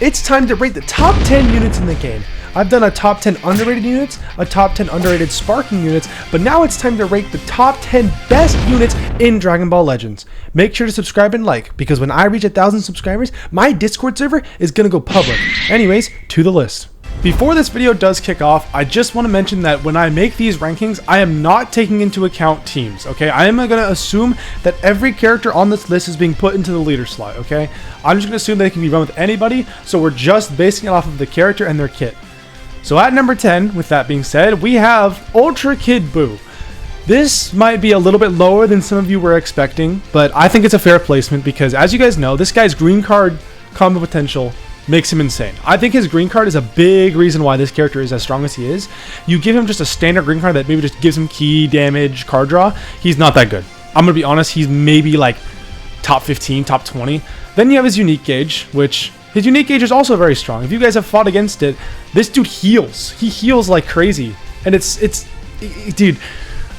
it's time to rate the top 10 units in the game. I've done a top 10 underrated units, a top 10 underrated sparking units, but now it's time to rate the top 10 best units in Dragon Ball Legends. Make sure to subscribe and like, because when I reach 1,000 subscribers, my Discord server is gonna go public. Anyways, to the list. Before this video does kick off, I just want to mention that when I make these rankings, I am not taking into account teams, okay? I am going to assume that every character on this list is being put into the leader slot, okay? I'm just going to assume they can be run with anybody, so we're just basing it off of the character and their kit. So at number 10, with that being said, we have Ultra Kid Buu. This might be a little bit lower than some of you were expecting, but I think it's a fair placement because, as you guys know, this guy's green card combo potential makes him insane. I think his green card is a big reason why this character is as strong as he is. You give him just a standard green card that maybe just gives him key, damage, card draw, he's not that good. I'm gonna be honest, he's maybe like top 15, top 20. Then you have his unique gauge, which his unique gauge is also very strong. If you guys have fought against it, this dude heals. He heals like crazy. And dude,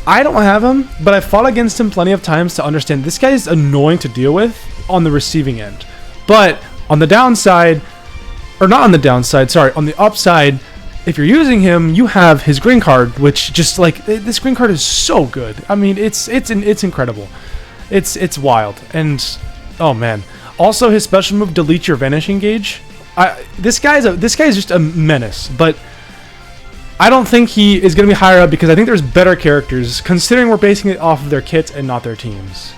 I don't have him, but I've fought against him plenty of times to understand this guy is annoying to deal with on the receiving end. But on the downside, or not on the downside, sorry, on the upside, if you're using him, you have his green card, which just like, this green card is so good. I mean, it's incredible. It's wild. And oh man. Also, his special move, delete your vanishing gauge. This guy is just a menace, but I don't think he is going to be higher up because I think there's better characters, considering we're basing it off of their kits and not their teams.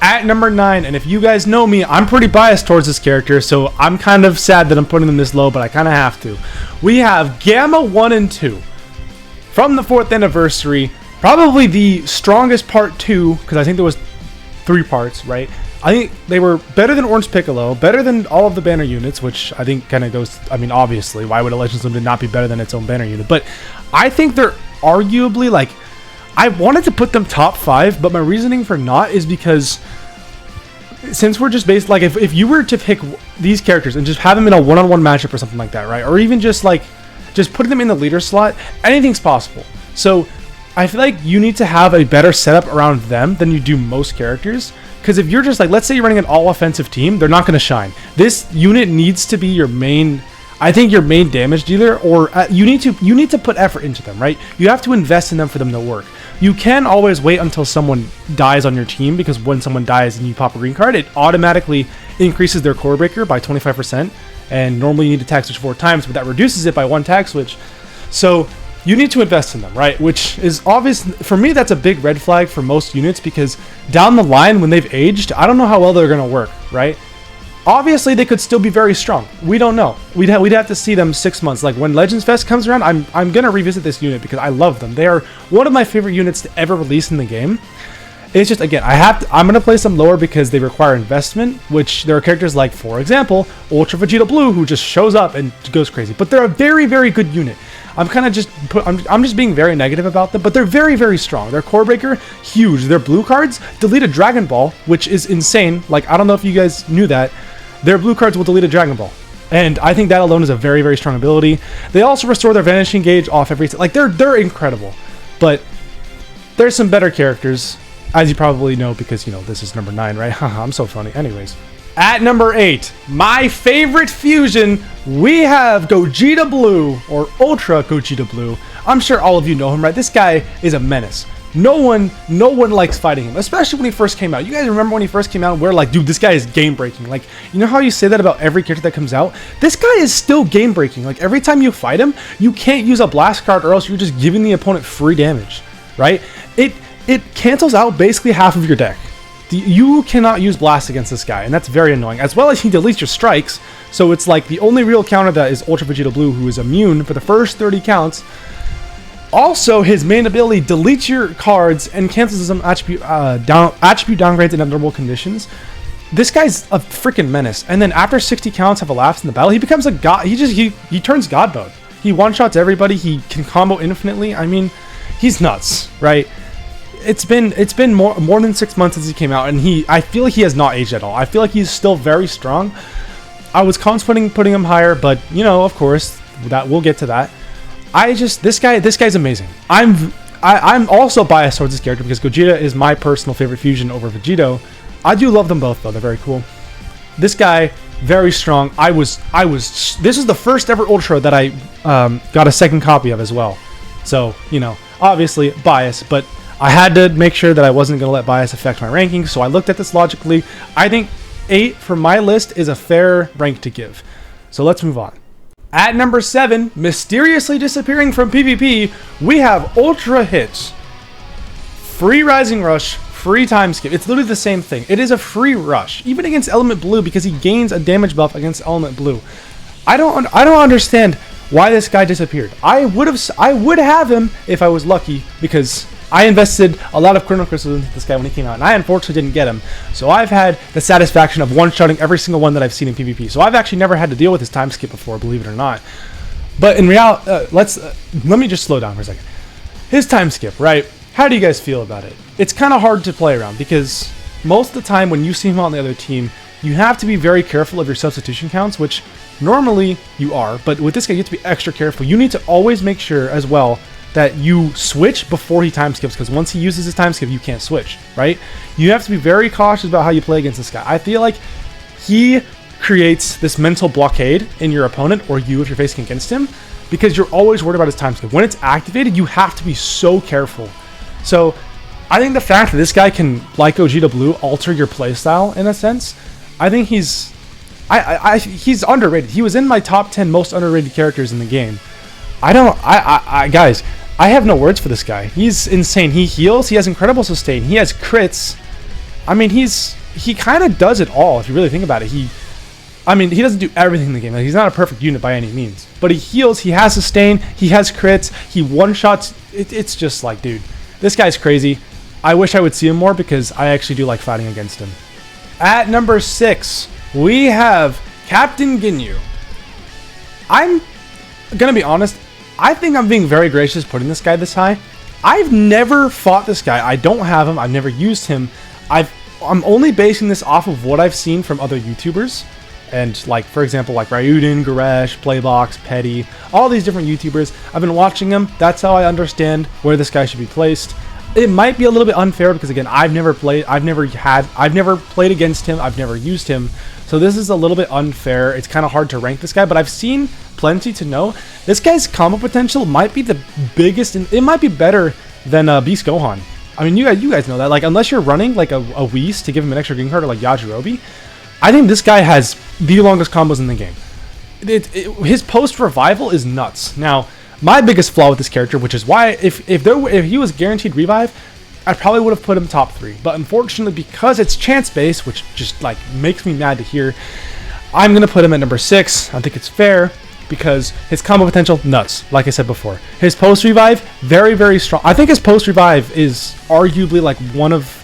At number 9, and if you guys know me, I'm pretty biased towards this character, so I'm kind of sad that I'm putting them this low, but I kind of have to. We have Gamma 1 and 2. From the 4th anniversary, probably the strongest part 2, because I think there was 3 parts, right? I think they were better than Orange Piccolo, better than all of the banner units, which I think kind of goes, I mean, obviously, why would a Legends Limited not be better than its own banner unit? But I think they're arguably, like, I wanted to put them top 5, but my reasoning for not is because since we're just based, like, if you were to pick these characters and just have them in a one-on-one matchup or something like that, right? Or even just putting them in the leader slot, anything's possible. So I feel like you need to have a better setup around them than you do most characters. Because if you're just like, let's say you're running an all-offensive team, they're not going to shine. This unit needs to be your main, I think, your main damage dealer, or you need to put effort into them, right? You have to invest in them for them to work. You can always wait until someone dies on your team, because when someone dies and you pop a green card, it automatically increases their core breaker by 25%, and normally you need to tag switch 4 times, but that reduces it by 1 tag switch. So you need to invest in them, right? Which is obvious. For me, that's a big red flag for most units, because down the line, when they've aged, I don't know how well they're going to work, right? Obviously, they could still be very strong. We don't know. We'd have to see them 6 months. Like, when Legends Fest comes around, I'm going to revisit this unit because I love them. They are one of my favorite units to ever release in the game. It's just, again, I'm going to place them lower because they require investment, which there are characters like, for example, Ultra Vegito Blue, who just shows up and goes crazy. But they're a very, very good unit. I'm just being very negative about them, but they're very, very strong. Their core breaker, huge. Their blue cards delete a Dragon Ball, which is insane. Like, I don't know if you guys knew that. Their blue cards will delete a Dragon Ball. And I think that alone is a very, very strong ability. They also restore their vanishing gauge off every... Like, they're incredible. But there's some better characters, as you probably know, because, you know, this is number 9, right? Haha, I'm so funny. Anyways. At number 8, my favorite fusion, we have Gogeta Blue, or Ultra Gogeta Blue. I'm sure all of you know him, right? This guy is a menace. No one likes fighting him, especially when he first came out. You guys remember when he first came out, we're like, dude, this guy is game breaking. Like, you know how you say that about every character that comes out? This guy is still game breaking. Like, every time you fight him, you can't use a blast card or else you're just giving the opponent free damage, right? It cancels out basically half of your deck. You cannot use blast against this guy, and that's very annoying. As well as he deletes your strikes, so it's like the only real counter that is Ultra Vegito Blue, who is immune for the first 30 counts. Also, his main ability deletes your cards and cancels some attribute downgrades in abnormal conditions. This guy's a freaking menace. And then after 60 counts have elapsed in the battle, he becomes a god. He turns god mode. He one-shots everybody. He can combo infinitely. I mean, he's nuts, right? It's been more than 6 months since he came out, and I feel like he has not aged at all. I feel like he's still very strong. I was contemplating putting him higher, but you know, of course, that we'll get to that. This guy's amazing. I'm also biased towards this character because Gogeta is my personal favorite fusion over Vegito. I do love them both though, they're very cool. This guy very strong. This is the first ever Ultra that I got a second copy of as well. So, you know, obviously bias, but I had to make sure that I wasn't going to let bias affect my ranking, so I looked at this logically. I think 8 for my list is a fair rank to give. So let's move on. At number 7, mysteriously disappearing from PvP, we have Ultra Hits. Free Rising Rush, free time skip. It's literally the same thing. It is a free rush, even against Element Blue, because he gains a damage buff against Element Blue. I don't understand why this guy disappeared. I would have him if I was lucky, because I invested a lot of Chrono Crystals into this guy when he came out, and I unfortunately didn't get him. So I've had the satisfaction of one-shotting every single one that I've seen in PvP. So I've actually never had to deal with his time skip before, believe it or not. But in reality, let me just slow down for a second. His time skip, right? How do you guys feel about it? It's kind of hard to play around, because most of the time when you see him on the other team, you have to be very careful of your substitution counts, which normally you are, but with this guy you have to be extra careful. You need to always make sure as well that you switch before he time skips, because once he uses his time skip, you can't switch, right? You have to be very cautious about how you play against this guy. I feel like he creates this mental blockade in your opponent, or you if you're facing against him, because you're always worried about his time skip. When it's activated, you have to be so careful. So I think the fact that this guy can, like Gogeta Blue, alter your playstyle in a sense, I think he's underrated. He was in my top 10 most underrated characters in the game. Guys, I have no words for this guy. He's insane. He heals. He has incredible sustain. He has crits. I mean, he kind of does it all if you really think about it. He doesn't do everything in the game. Like, he's not a perfect unit by any means, but he heals. He has sustain. He has crits. He one-shots. It's just like, dude, this guy's crazy. I wish I would see him more, because I actually do like fighting against him. At number 6, we have Captain Ginyu. I'm gonna be honest, I think I'm being very gracious putting this guy this high. I've never fought this guy. I don't have him. I've never used him. I'm only basing this off of what I've seen from other YouTubers. And like, for example, like Ryuden, Goresh, Playbox, Petty, all these different YouTubers. I've been watching them. That's how I understand where this guy should be placed. It might be a little bit unfair, because again, I've never played against him. I've never used him. So this is a little bit unfair. It's kind of hard to rank this guy, but I've seen plenty to know this guy's combo potential might be the biggest, and it might be better than Beast Gohan. I mean, you guys know that. Like, unless you're running like a Whis to give him an extra green card, or like Yajirobe, I think this guy has the longest combos in the game. His post revival is nuts. Now, my biggest flaw with this character, which is why if he was guaranteed revive, I probably would have put him top 3. But unfortunately, because it's chance based, which just like makes me mad to hear, I'm gonna put him at number 6. I think it's fair, because his combo potential, nuts. Like I said before, his post revive, very, very strong. I think his post revive is arguably like one of,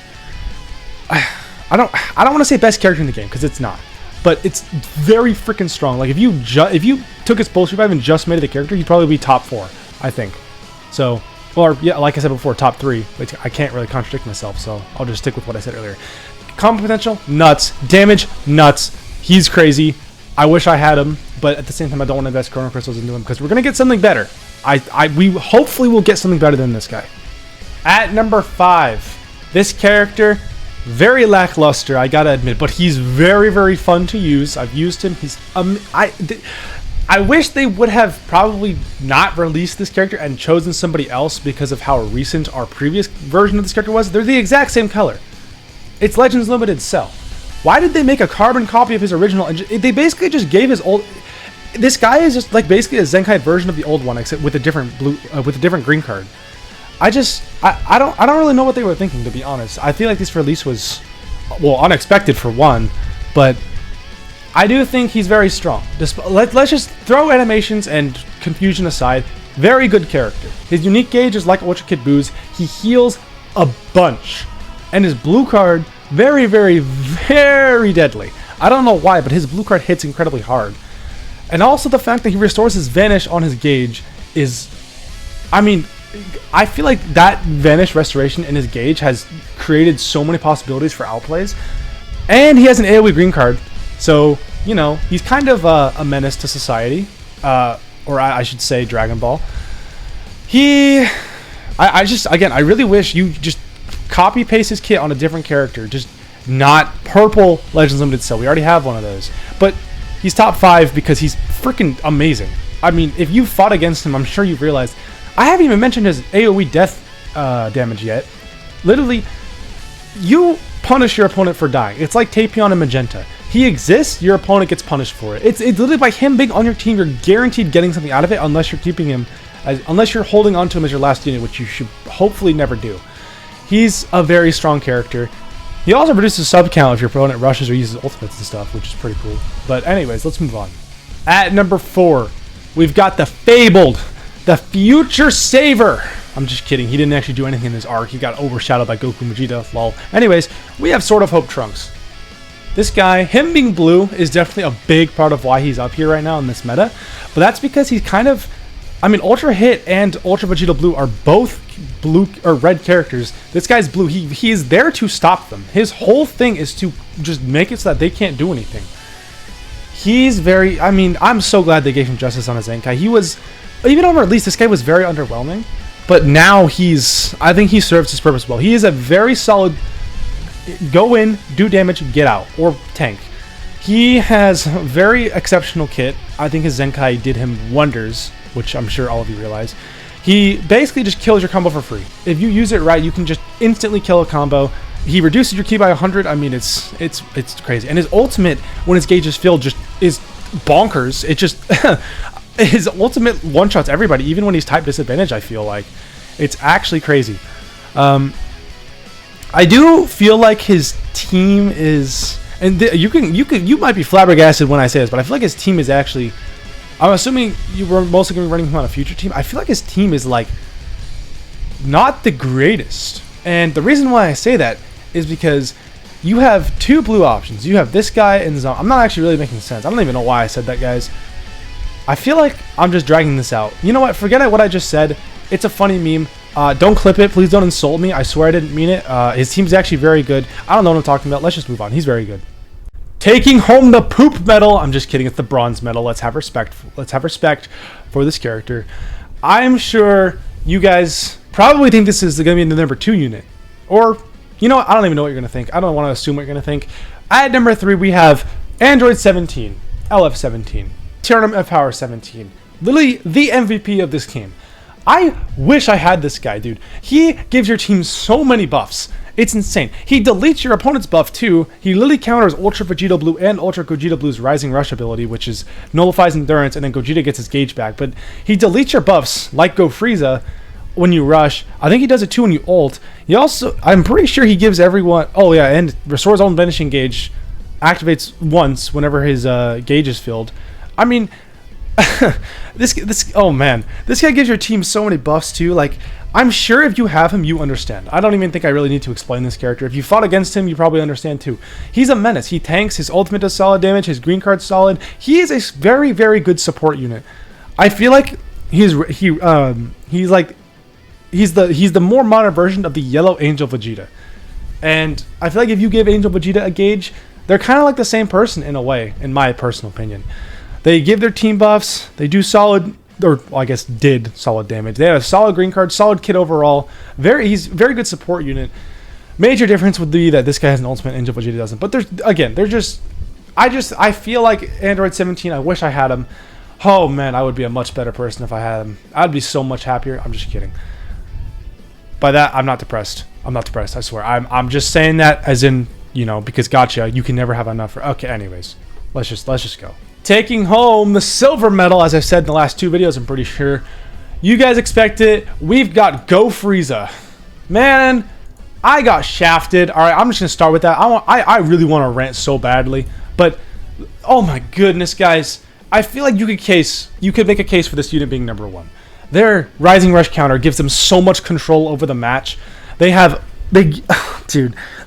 I don't want to say best character in the game, because it's not, but it's very freaking strong. Like, if you took his post revive and just made it a character, he'd probably be top 4, I think. So, or yeah, like I said before, top 3. I can't really contradict myself, so I'll just stick with what I said earlier. Combo potential, nuts. Damage, nuts. He's crazy. I wish I had him, but at the same time, I don't want to invest Chrono Crystals into him, because we're gonna get something better. We hopefully will get something better than this guy. At number 5, this character, very lackluster, I gotta admit, but he's very, very fun to use. I've used him. He's I wish they would have probably not released this character and chosen somebody else, because of how recent our previous version of this character was. They're the exact same color. It's Legends Limited Cell. Why did they make a carbon copy of his original? And they basically just gave his old. This guy is just like basically a Zenkai version of the old one, except with a different blue, with a different green card. I don't really know what they were thinking, to be honest. I feel like this release was, well, unexpected for one, but I do think he's very strong. Let's just throw animations and confusion aside. Very good character. His unique gauge is like Ultra Kid Buu's. He heals a bunch, and his blue card, very, very, very deadly. I don't know why, but his blue card hits incredibly hard. And also the fact that he restores his Vanish on his gauge is, I mean, I feel like that Vanish restoration in his gauge has created so many possibilities for outplays. And he has an AoE green card, so, you know, he's kind of a menace to society, or I should say Dragon Ball. I really wish you just copy paste his kit on a different character. Just not purple Legends Limited Cell. We already have one of those. But he's top 5 because he's freaking amazing. I mean, if you fought against him, I'm sure you've realized. I haven't even mentioned his AoE death damage yet. Literally, you punish your opponent for dying. It's like Tapion and Magenta. He exists, your opponent gets punished for it. It's literally by him being on your team, you're guaranteed getting something out of it unless you're keeping him, unless you're holding on to him as your last unit, which you should hopefully never do. He's a very strong character. He also reduces sub count if your opponent rushes or uses ultimates and stuff, which is pretty cool. But anyways, let's move on. At number 4, we've got the fabled, the Future Saver. I'm just kidding. He didn't actually do anything in this arc. He got overshadowed by Goku and Vegeta. Lol. Anyways, we have Sword of Hope Trunks. This guy, him being blue, is definitely a big part of why he's up here right now in this meta. But that's because he's kind of... I mean, Ultra Hit and Ultra Vegito Blue are both blue or red characters. This guy's blue. He is there to stop them. His whole thing is to just make it so that they can't do anything. He's very... I mean, I'm so glad they gave him justice on his Zenkai. He was... Even on release, this guy was very underwhelming. But now he's... I think he serves his purpose well. He is a very solid... Go in, do damage, get out. Or tank. He has a very exceptional kit. I think his Zenkai did him wonders, which I'm sure all of you realize. He basically just kills your combo for free. If you use it right, you can just instantly kill a combo. He reduces your ki by 100. I mean, it's crazy. And his ultimate, when his gauge is filled, just is bonkers. It just... his ultimate one-shots everybody, even when he's type disadvantage, I feel like. It's actually crazy. I do feel like his team is... And you might be flabbergasted when I say this, but I feel like his team is actually... I'm assuming you were mostly going to be running him on a future team. I feel like his team is, like, not the greatest. And the reason why I say that is because you have 2 blue options. You have this guy and Zom. I'm not actually really making sense. I don't even know why I said that, guys. I feel like I'm just dragging this out. You know what? Forget what I just said. It's a funny meme. Don't clip it. Please don't insult me. I swear I didn't mean it. His team's actually very good. I don't know what I'm talking about. Let's just move on. He's very good. Taking home the poop medal. I'm just kidding. It's the bronze medal. Let's have respect. Let's have respect for this character. I'm sure you guys probably think this is going to be the number 2 unit. Or, you know what? I don't even know what you're going to think. I don't want to assume what you're going to think. At number 3, we have Android 17, LF17, Tyranium F Power 17. Literally the MVP of this game. I wish I had this guy, dude. He gives your team so many buffs. It's insane. He deletes your opponent's buff too. He literally counters Ultra Vegito Blue and Ultra Gogeta Blue's Rising Rush ability, which is nullifies endurance, and then Gogeta gets his gauge back. But he deletes your buffs, like GoFrieza, when you rush. I think he does it too when you ult. He also, I'm pretty sure he gives everyone... Oh yeah, and restores own vanishing gauge. Activates once whenever his gauge is filled. I mean... oh man, this guy gives your team so many buffs too. Like, I'm sure if you have him, you understand. I don't even think I really need to explain this character. If you fought against him, you probably understand too. He's a menace. He tanks. His ultimate does solid damage. His green card's solid. He is a very, very good support unit. I feel like he's the more modern version of the yellow Angel Vegeta. And I feel like if you give Angel Vegeta a gauge, they're kind of like the same person in a way, in my personal opinion. They give their team buffs. They do solid, or well, I guess did solid damage. They have a solid green card, solid kit overall. He's a very good support unit. Major difference would be that this guy has an ultimate, Angel Vegeta doesn't. But I feel like Android 17. I wish I had him. Oh man, I would be a much better person if I had him. I'd be so much happier. I'm just kidding. By that, I'm not depressed. I'm not depressed. I swear. I'm just saying that as in, you know, because gotcha. You can never have enough. Okay. Anyways, let's just go. Taking home the silver medal, as I've said in the last 2 videos, I'm pretty sure. You guys expect it. We've got GoFrieza. Man, I got shafted. All right, I'm just going to start with that. I really want to rant so badly. But, oh my goodness, guys. I feel like you could make a case for this unit being number 1. Their Rising Rush counter gives them so much control over the match. They have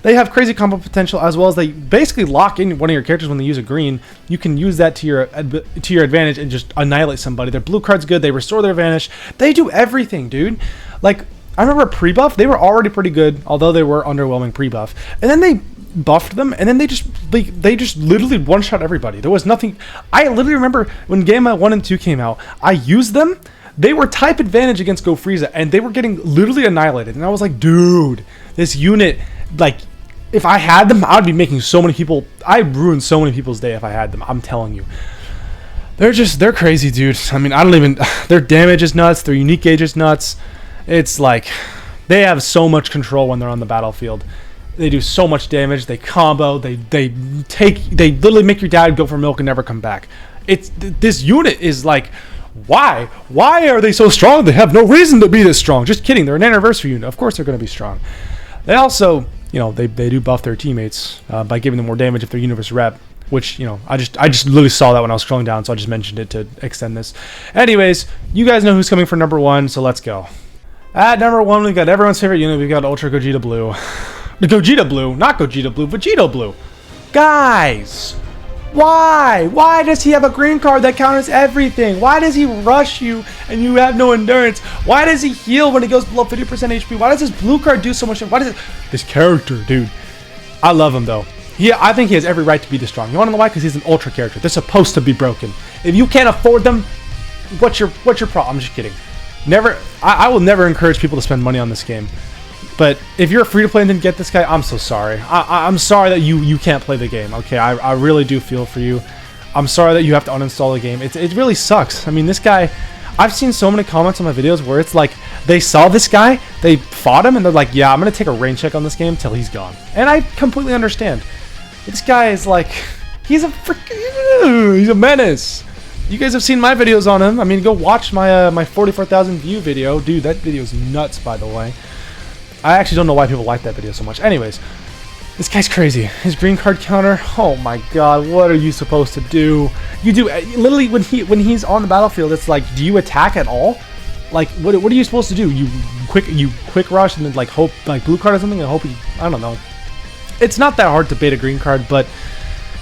have crazy combo potential, as well as they basically lock in one of your characters when they use a green. You can use that to your advantage and just annihilate somebody. Their blue card's good. They restore their vanish. They do everything, dude. Like, I remember pre-buff, they were already pretty good, although they were underwhelming pre-buff. And then they buffed them, and then they just literally one-shot everybody. There was nothing. I literally remember when Game 1 and 2 came out, I used them. They were type advantage against GoFrieza, and they were getting literally annihilated. And I was like, dude, this unit, like, if I had them, I would be making so many people. I'd ruin so many people's day if I had them. I'm telling you. They're crazy, dude. I mean, I don't even. Their damage is nuts. Their unique gauge is nuts. It's like they have so much control when they're on the battlefield. They do so much damage. They combo. They literally make your dad go for milk and never come back. This unit is like, why? Why are they so strong? They have no reason to be this strong. Just kidding. They're an anniversary unit. Of course they're going to be strong. They also, they do buff their teammates by giving them more damage if they're universe rep. Which, I just literally saw that when I was scrolling down, so I just mentioned it to extend this. Anyways, you guys know who's coming for number 1, so let's go. At number 1, we've got everyone's favorite unit. We've got Ultra Gogeta Blue. The Gogeta Blue, not Gogeta Blue, Vegito Blue. Guys, why? Why does he have a green card that counters everything? Why does he rush you and you have no endurance? Why does he heal when he goes below 50% HP? Why does this blue card do so much? Why does it? This character, dude. I love him though. I think he has every right to be this strong. You want to know why? Because he's an ultra character. They're supposed to be broken. If you can't afford them, what's your problem? I'm just kidding. I will never encourage people to spend money on this game. But if you're a free-to-play and didn't get this guy, I'm so sorry. I'm sorry that you can't play the game. Okay, I really do feel for you. I'm sorry that you have to uninstall the game. It really sucks. I mean, this guy, I've seen so many comments on my videos where it's like they saw this guy, they fought him, and they're like, yeah, I'm going to take a rain check on this game till he's gone. And I completely understand. This guy is like, he's a menace. You guys have seen my videos on him. I mean, go watch my 44,000 view video. Dude, that video is nuts, by the way. I actually don't know why people like that video so much. Anyways, this guy's crazy. His green card counter, oh my god, what are you supposed to do? You do, literally, when he's on the battlefield, it's like, do you attack at all? Like, what are you supposed to do? You quick rush and then like hope, like blue card or something, and hope I don't know. It's not that hard to bait a green card, but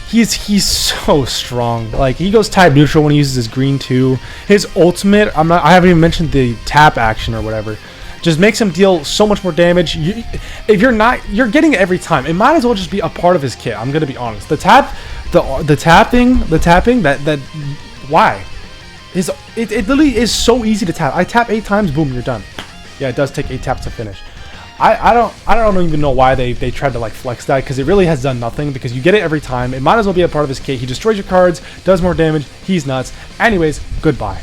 he's so strong. Like, he goes type neutral when he uses his green too. His ultimate, I haven't even mentioned the tap action or whatever. Just makes him deal so much more damage. If you're getting it every time. It might as well just be a part of his kit. I'm gonna be honest. The tapping. That why? It literally is so easy to tap. I tap 8 times, boom, you're done. Yeah, it does take 8 taps to finish. I don't even know why they tried to like flex that, because it really has done nothing, because you get it every time. It might as well be a part of his kit. He destroys your cards, does more damage. He's nuts. Anyways, goodbye.